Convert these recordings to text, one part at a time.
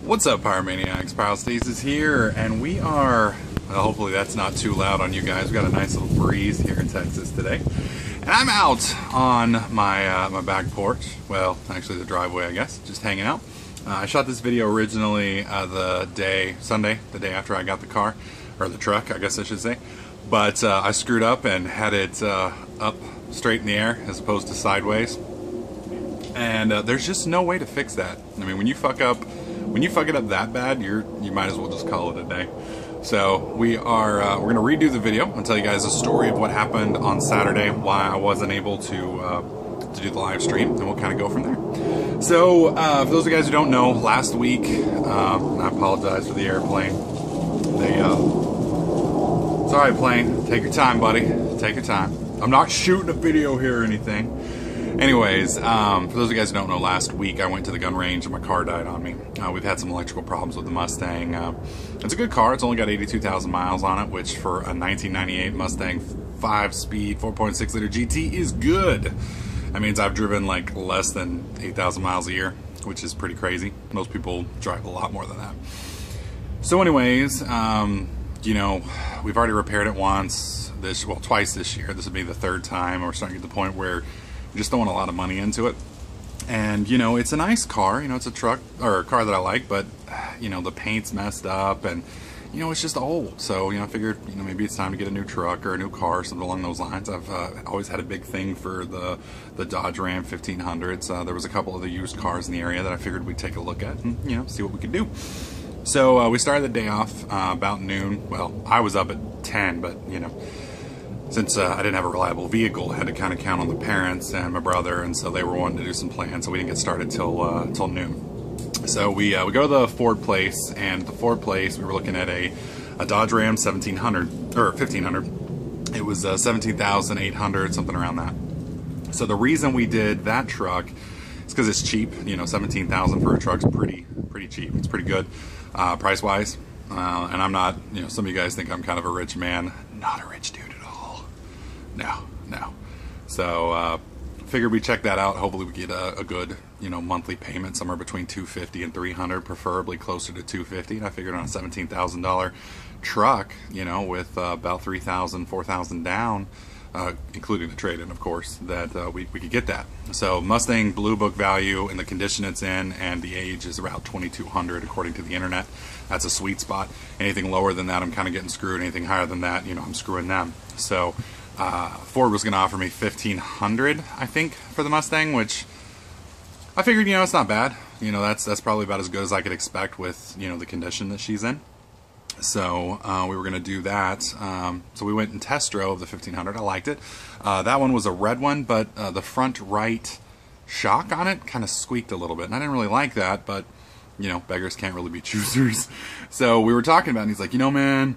What's up, Pyromaniacs? Pyro here, and we are, hopefully that's not too loud on you guys. We got a nice little breeze here in Texas today. And I'm out on my my back porch. Well, actually the driveway, I guess, just hanging out. I shot this video originally Sunday, the day after I got the car, or the truck, I guess I should say. But I screwed up and had it up straight in the air as opposed to sideways. And there's just no way to fix that. I mean, when you fuck it up that bad, you might as well just call it a day. So we're gonna redo the video and tell you guys a story of what happened on Saturday, why I wasn't able to do the live stream, and we'll kind of go from there. So for those of you guys who don't know, last week, I apologize for the airplane. It's all right, plane. Take your time, buddy. Take your time. I'm not shooting a video here or anything. Anyways, for those of you guys who don't know, last week I went to the gun range and my car died on me. We've had some electrical problems with the Mustang. It's a good car. It's only got 82,000 miles on it, which for a 1998 Mustang 5-speed 4.6 liter GT is good. That means I've driven like less than 8,000 miles a year, which is pretty crazy. Most people drive a lot more than that. So anyways, you know, we've already repaired it twice this year. This would be the third time. We're starting to get to the point where we're just throwing a lot of money into it. And, you know, it's a nice car. You know, it's a truck, or a car that I like, but, you know, the paint's messed up and, you know, it's just old. So, you know, I figured, you know, maybe it's time to get a new truck or a new car or something along those lines. I've always had a big thing for the Dodge Ram 1500s. There was a couple of the used cars in the area that I figured we'd take a look at and, you know, see what we could do. So we started the day off about noon. Well, I was up at 10, but, you know, since I didn't have a reliable vehicle, I had to kind of count on the parents and my brother, and so they were wanting to do some plans, so we didn't get started till noon. So we go to the Ford place, and the Ford place, we were looking at a Dodge Ram 1700, or 1500. It was 17,800, something around that. So the reason we did that truck is because it's cheap. You know, 17,000 for a truck's pretty cheap. It's pretty good price-wise. And I'm not, you know, some of you guys think I'm kind of a rich man. Not a rich dude at all. No. So figured we check that out. Hopefully we get a good, you know, monthly payment somewhere between $250 and $300, preferably closer to $250. And I figured on a $17,000 truck, you know, with about $3,000, $4,000 down, including the trade-in, of course, that we could get that. So Mustang Blue Book value and the condition it's in and the age is about 2,200 according to the internet. That's a sweet spot. Anything lower than that, I'm kind of getting screwed. Anything higher than that, you know, I'm screwing them. So Ford was going to offer me $1,500, I think, for the Mustang, which I figured, you know, it's not bad. You know, that's probably about as good as I could expect with, you know, the condition that she's in. So we were going to do that. So we went and test drove the 1500. I liked it. That one was a red one, but the front right shock on it kind of squeaked a little bit. And I didn't really like that, but, you know, beggars can't really be choosers. So we were talking about it, and he's like, you know, man,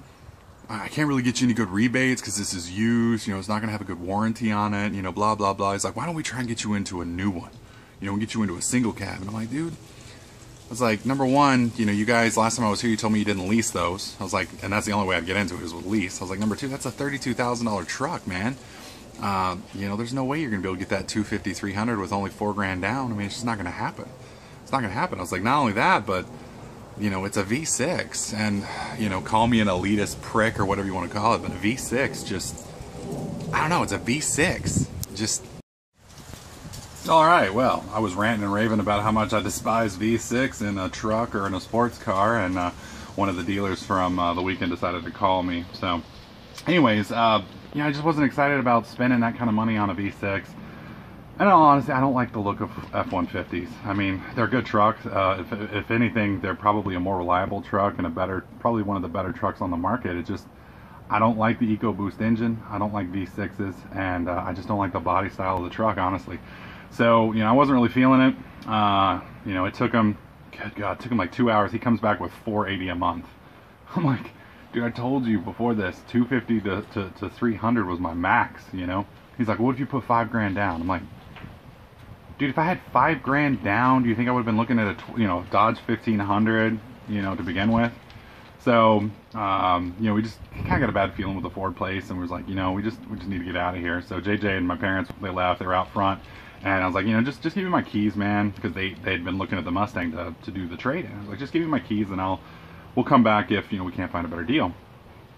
I can't really get you any good rebates because this is used. You know, it's not going to have a good warranty on it, you know, blah, blah, blah. He's like, why don't we try and get you into a new one? You know, we'll get you into a single cab. And I'm like, dude, I was like, number one, you know, you guys, last time I was here, you told me you didn't lease those. I was like, and that's the only way I'd get into it is with lease. I was like, number two, that's a $32,000 truck, man. You know, there's no way you're going to be able to get that $250, $300 with only $4,000 down. I mean, it's just not going to happen. It's not going to happen. I was like, not only that, but, you know, it's a V6. And, you know, call me an elitist prick or whatever you want to call it, but a V6 just, I don't know, it's a V6. Just... Alright, well, I was ranting and raving about how much I despise V6 in a truck or in a sports car, and one of the dealers from the weekend decided to call me. So, anyways, you know, I just wasn't excited about spending that kind of money on a V6. And in all honesty, I don't like the look of F-150s. I mean, they're good trucks. If anything, they're probably a more reliable truck and probably one of the better trucks on the market. It just, I don't like the EcoBoost engine. I don't like V6s, and I just don't like the body style of the truck, honestly. So, you know, I wasn't really feeling it. You know, it took him, good God, it took him like 2 hours. He comes back with $480 a month. I'm like, dude, I told you before this, $250 to $300 was my max, you know? He's like, what if you put $5,000 down? I'm like, dude, if I had $5,000 down, do you think I would have been looking at a, you know, Dodge 1500, you know, to begin with? So, you know, we just kind of got a bad feeling with the Ford place, and we was like, you know, we just need to get out of here. So JJ and my parents, they left. They were out front, and I was like, you know, just give me my keys, man, because they'd been looking at the Mustang to do the trade-in. I was like, just give me my keys, and we'll come back if, you know, we can't find a better deal.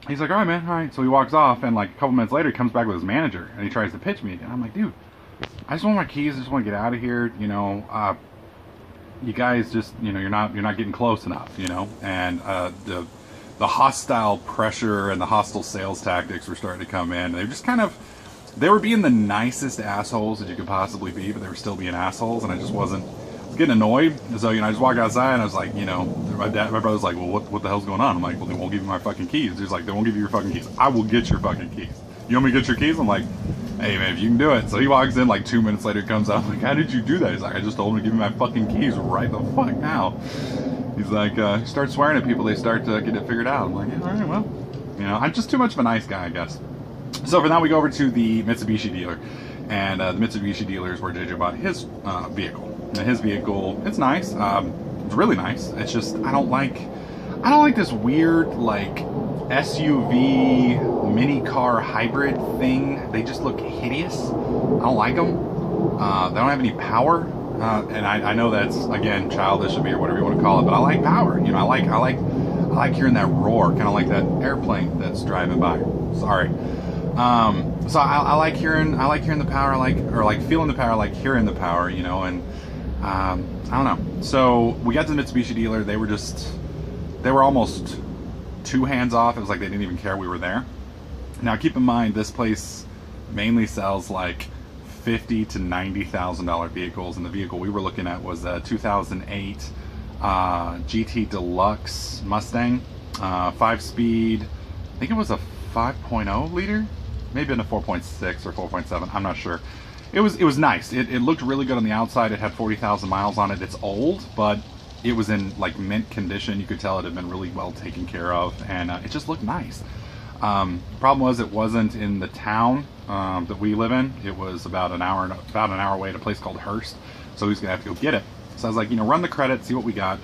He's like, all right, man, all right. So he walks off, and like a couple minutes later, he comes back with his manager, and he tries to pitch me again. I'm like, dude, I just want my keys. I just want to get out of here. You know, you guys just, you know, you're not getting close enough, you know. And the hostile pressure and the hostile sales tactics were starting to come in. They just kind of, they were being the nicest assholes that you could possibly be, but they were still being assholes, and I just wasn't. Getting annoyed. So, you know, I just walked outside and I was like, you know, my brother's like, well, what the hell's going on? I'm like, well, they won't give you my fucking keys. He's like, they won't give you your fucking keys. I will get your fucking keys. You want me to get your keys? I'm like, hey man, if you can do it. So he walks in, like 2 minutes later, he comes out. I'm like, how did you do that? He's like, I just told him to give me my fucking keys right the fuck now. He's like, he starts swearing at people. They start to get it figured out. I'm like, yeah, all right, well, you know, I'm just too much of a nice guy, I guess. So for now, we go over to the Mitsubishi dealer, and the Mitsubishi dealer is where JJ bought his vehicle. And his vehicle, it's nice. It's really nice. It's just I don't like this weird like SUV mini car hybrid thing. They just look hideous. I don't like them. They don't have any power, and I know that's again childish of me or whatever you want to call it, but I like power. You know, I like hearing that roar, kind of like that airplane that's driving by. Sorry. So I like hearing the power, or feeling the power, I like hearing the power, you know, and I don't know. So we got to the Mitsubishi dealer. They were almost 2 hands off. It was like they didn't even care we were there. Now keep in mind, this place mainly sells like $50,000 to $90,000 vehicles, and the vehicle we were looking at was a 2008 GT Deluxe Mustang, 5-speed. I think it was a 5.0 liter, maybe in a 4.6 or 4.7. I'm not sure. It was nice. It looked really good on the outside. It had 40,000 miles on it. It's old, but it was in like mint condition. You could tell it had been really well taken care of, and it just looked nice. Problem was, it wasn't in the town that we live in. It was about an hour away at a place called Hearst. So he was gonna have to go get it. So I was like, you know, run the credit, see what we got.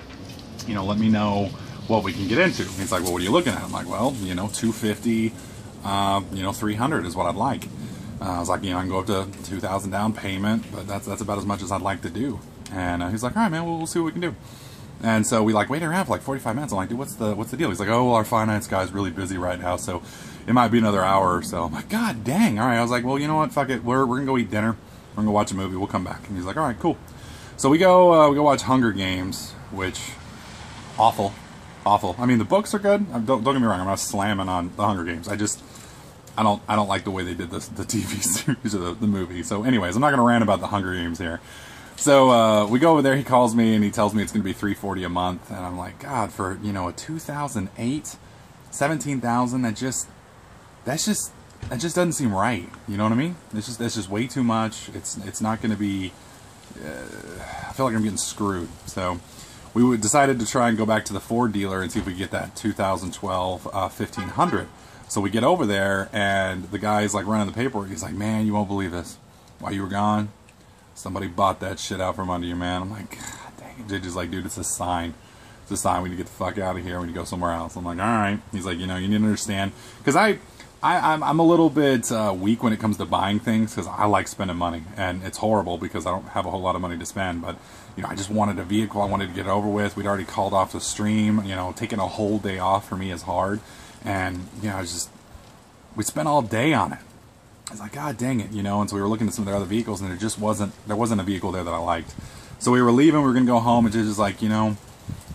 You know, let me know what we can get into. And he's like, well, what are you looking at? I'm like, well, you know, 250, you know, 300 is what I'd like. I was like, you know, I can go up to 2,000 down payment, but that's about as much as I'd like to do. And he's like, all right, man, we'll see what we can do. And so we like waited around for like 45 minutes. I'm like, dude, what's the deal? He's like, oh, well, our finance guy's really busy right now, so it might be another hour or so. I'm like, God dang. All right. I was like, well, you know what? Fuck it. We're gonna go eat dinner. We're gonna go watch a movie. We'll come back. And he's like, all right, cool. So we go watch Hunger Games, which awful. I mean, the books are good. Don't get me wrong. I'm not slamming on the Hunger Games. I don't like the way they did this, the TV series or the movie. So anyways, I'm not gonna rant about the Hunger Games here. So we go over there. He calls me and he tells me it's gonna be $340 a month, and I'm like, God, for, you know, a 2008, 17,000. That just doesn't seem right. You know what I mean? It's just way too much. It's not gonna be. I feel like I'm getting screwed. So we decided to try and go back to the Ford dealer and see if we could get that 2012 1500. So we get over there, and the guy's like running the paperwork. He's like, man, you won't believe this. While you were gone, somebody bought that shit out from under you, man. I'm like, God dang it. JJ's like, dude, it's a sign. It's a sign. We need to get the fuck out of here. We need to go somewhere else. I'm like, all right. He's like, you know, you need to understand. Because I'm a little bit weak when it comes to buying things, because I like spending money. And it's horrible because I don't have a whole lot of money to spend. But, you know, I just wanted a vehicle. I wanted to get it over with. We'd already called off the stream. You know, taking a whole day off for me is hard. And, you know, we spent all day on it. I was like, God dang it, you know. And so we were looking at some of their other vehicles, and there wasn't a vehicle there that I liked. So we were leaving, we were going to go home, and just like, you know,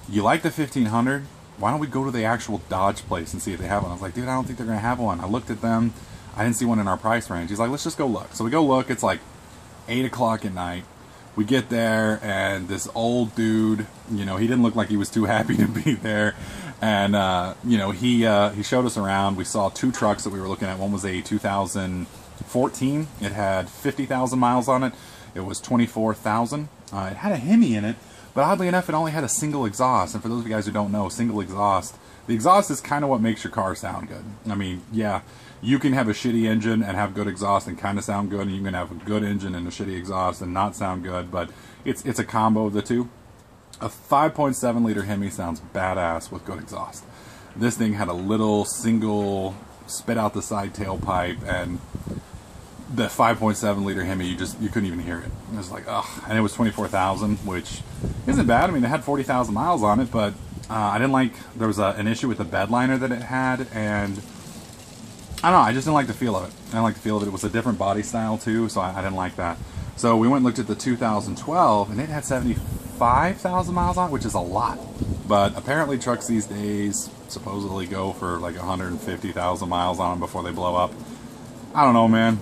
you like the 1500? Why don't we go to the actual Dodge place and see if they have one? I was like, dude, I don't think they're going to have one. I looked at them. I didn't see one in our price range. He's like, let's just go look. So we go look. It's like 8 o'clock at night. We get there, and this old dude, you know, he didn't look like he was too happy to be there. And, you know, he showed us around. We saw 2 trucks that we were looking at. One was a 2014. It had 50,000 miles on it. It was 24,000. It had a Hemi in it, but oddly enough, it only had a single exhaust. And for those of you guys who don't know, single exhaust, the exhaust is kind of what makes your car sound good. I mean, yeah, you can have a shitty engine and have good exhaust and kind of sound good, and you can have a good engine and a shitty exhaust and not sound good, but it's a combo of the two. A 5.7 liter Hemi sounds badass with good exhaust. This thing had a little single spit out the side tailpipe, and the 5.7 liter Hemi, you couldn't even hear it. It was like, ugh. And it was 24,000, which isn't bad. I mean, it had 40,000 miles on it, but I didn't like, there was an issue with the bed liner that it had, and I don't know, I just didn't like the feel of it. I didn't like the feel of it. It was a different body style too, so I didn't like that. So we went and looked at the 2012, and it had 75,000 miles on it, which is a lot. But apparently trucks these days supposedly go for like 150,000 miles on them before they blow up. I don't know, man.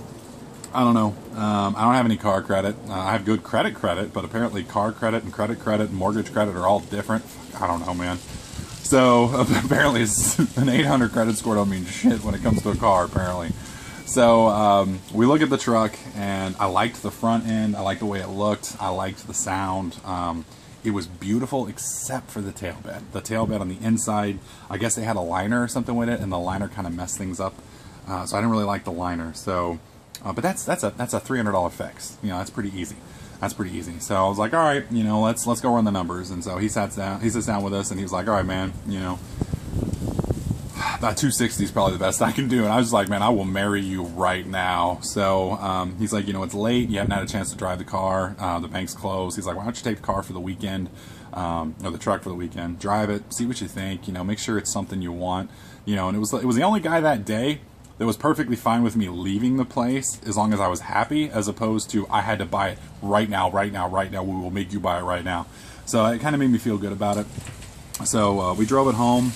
I don't know. I don't have any car credit. I have good credit, but apparently car credit and credit and mortgage credit are all different. I don't know, man. So apparently it's an 800 credit score don't mean shit when it comes to a car, apparently. So we look at the truck, and I liked the front end. I liked the way it looked. I liked the sound. It was beautiful except for the tailbed. The tailbed on the inside, I guess they had a liner or something with it, and the liner kind of messed things up. So I didn't really like the liner. So, but that's a $300 fix. You know, that's pretty easy. That's pretty easy. So I was like, all right, you know, let's go run the numbers. And so he sits down with us, and he was like, all right, man, you know, about 260 is probably the best I can do. And I was like, man, I will marry you right now. So he's like, you know, it's late. You haven't had a chance to drive the car. The bank's closed. He's like, why don't you take the car for the weekend, or the truck for the weekend? Drive it, see what you think. You know, make sure it's something you want. You know, and it was the only guy that day that was perfectly fine with me leaving the place as long as I was happy, as opposed to I had to buy it right now. We will make you buy it right now. So it kind of made me feel good about it. So we drove it home,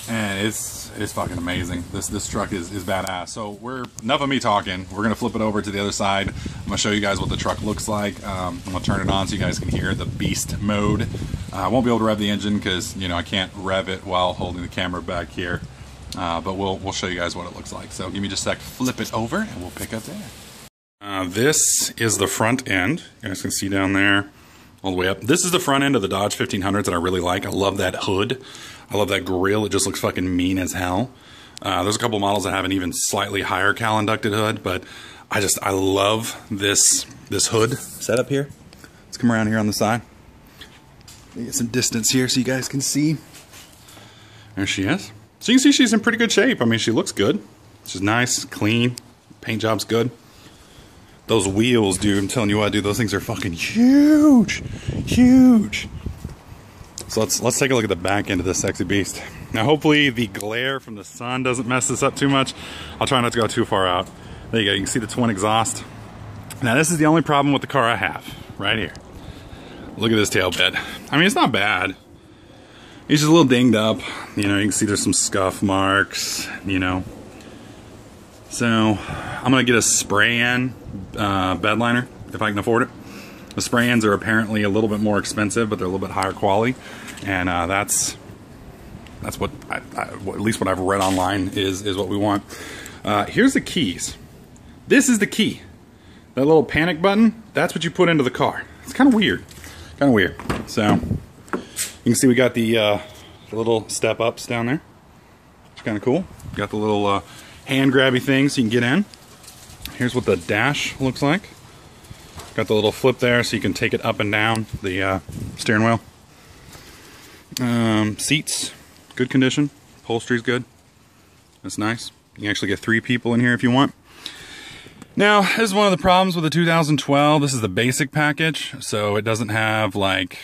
and it's fucking amazing. This truck is badass. So enough of me talking. We're gonna flip it over to the other side. I'm gonna show you guys what the truck looks like. I'm gonna turn it on so you guys can hear the beast mode. I won't be able to rev the engine because, you know, I can't rev it while holding the camera back here. But we'll show you guys what it looks like. So give me just a sec, flip it over, and we'll pick up there. This is the front end. You guys can see down there all the way up. This is the front end of the Dodge 1500 that I really like. I love that hood. I love that grille. It just looks fucking mean as hell. There's a couple models that have an even slightly higher cal inducted hood, but I love this hood setup here. Let's come around here on the side. Get some distance here so you guys can see. There she is. So you can see she's in pretty good shape. I mean, she looks good. She's nice, clean. Paint job's good. Those wheels, dude, I'm telling you what, dude, those things are fucking huge. Huge. So let's take a look at the back end of this sexy beast. Now, hopefully the glare from the sun doesn't mess this up too much. I'll try not to go too far out. There you go. You can see the twin exhaust. Now, this is the only problem with the car I have. Right here. Look at this tail bed. I mean, it's not bad. It's just a little dinged up. You know, you can see there's some scuff marks, you know. So, I'm going to get a spray-in bed liner, if I can afford it. The spray-ins are apparently a little bit more expensive, but they're a little bit higher quality. And that's what, at least what I've read online is what we want. Here's the keys. This is the key. That little panic button, that's what you put into the car. It's kind of weird. Kind of weird. So, you can see we got the little step ups down there. It's kind of cool. Got the little hand grabby thing so you can get in. Here's what the dash looks like. Got the little flip there so you can take it up and down the steering wheel. Seats, good condition. Upholstery's good. That's nice. You can actually get 3 people in here if you want. Now, this is one of the problems with the 2012. This is the basic package, so it doesn't have like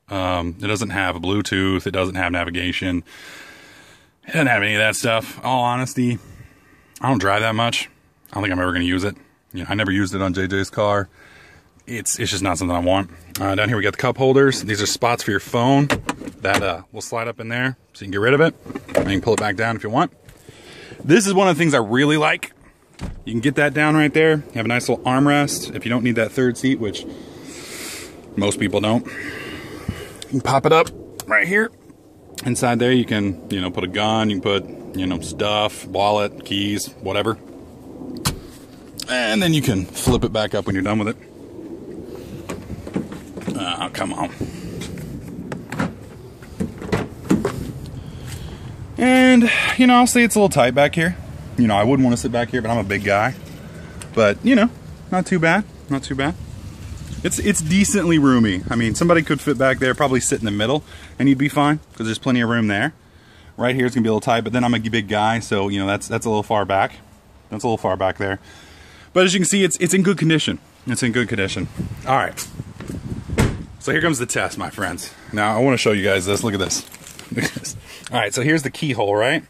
it doesn't have a Bluetooth, it doesn't have navigation, it doesn't have any of that stuff. All honesty, I don't drive that much. I don't think I'm ever going to use it. You know, I never used it on JJ's car. It's just not something I want. Down here we got the cup holders. These are spots for your phone that will slide up in there so you can get rid of it. And you can pull it back down if you want. This is one of the things I really like. You can get that down right there. You have a nice little armrest if you don't need that third seat, which most people don't. You can pop it up right here. Inside there you can, you know, put a gun, you can put, you know, stuff, wallet, keys, whatever. And then you can flip it back up when you're done with it. Oh, come on. And, you know, I'll say it's a little tight back here. You know, I wouldn't want to sit back here, but I'm a big guy. But, you know, not too bad. Not too bad. It's decently roomy. I mean, somebody could fit back there, probably sit in the middle, and you'd be fine, because there's plenty of room there. Right here is gonna be a little tight, but then I'm a big guy, so you know that's a little far back. That's a little far back there. But as you can see, it's in good condition. It's in good condition. All right. So here comes the test, my friends. Now I want to show you guys this. Look at this. Look at this. All right. So here's the keyhole, right?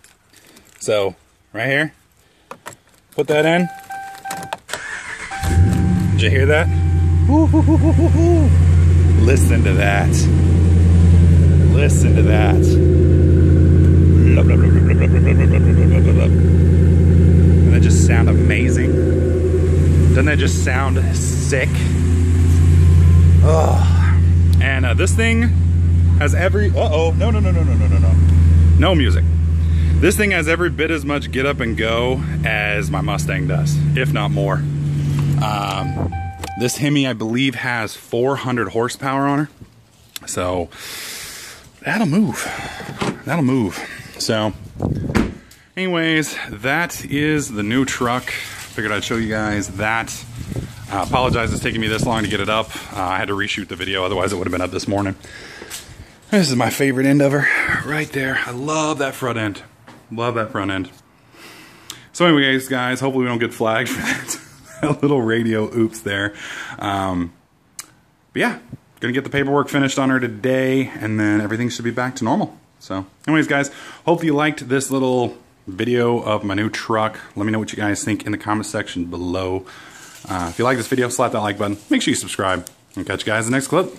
So right here. Put that in. Did you hear that? Listen to that. Listen to that. Doesn't that just sound amazing? Doesn't that just sound sick? Oh. And this thing has every... Uh-oh. No. No music. This thing has every bit as much get up and go as my Mustang does, if not more. This Hemi, I believe, has 400 horsepower on her. So, that'll move. That'll move. So, anyways, that is the new truck. Figured I'd show you guys that. Apologize it's taking me this long to get it up. I had to reshoot the video, otherwise it would have been up this morning. This is my favorite end of her, right there. I love that front end. Love that front end. So anyways, guys, hopefully we don't get flagged for that little radio oops there. But yeah, gonna get the paperwork finished on her today, and then everything should be back to normal. So anyways, guys, hope you liked this little video of my new truck. Let me know what you guys think in the comment section below. If you like this video, slap that like button. Make sure you subscribe. And catch you guys in the next clip.